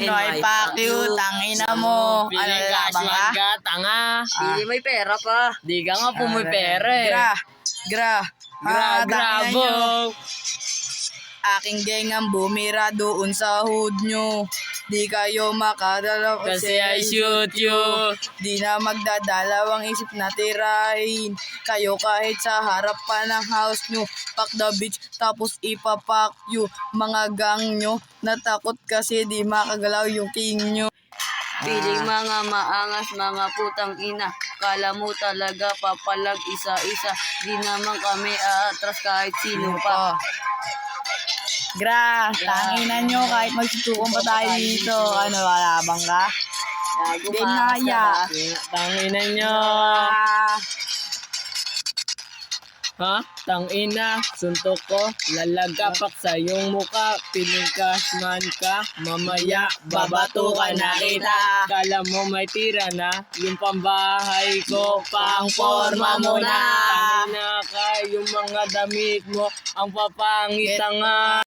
Noy Pacquiao, tangina mo. Ano Pili ka, labang ka? swag ka, tanga. Hindi may pera pa. Di ka nga pumipere. Gra. Grabo. Aking gengang bumira doon sa hood nyo. Di kayo makadalaw Kasi I shoot you. Di na magdadalawang isip na tirahin kayo kahit sa harap pa ng house nyo. Pack the bitch tapos ipapak you. Mga gang nyo natakot kasi di makagalaw yung king nyo. Piling mga maangas, mga putang ina. Kala mo talaga papalag isa-isa. Di naman kami aatras kahit sino pa. Gra, tanginan nyo kahit magsutukan pa tayo dito. Ano, alabang ka? Gago Di ka, naya. Tanginan nyo. Ha? Tangina, suntok ko, lalagapak sa iyong muka, piling cashman ka, mamaya babato ka na kita. Kala mo may tira na, yung pambahay ko, pang forma mo na. Tangina ka, yung mga damit mo, ang papangit nga.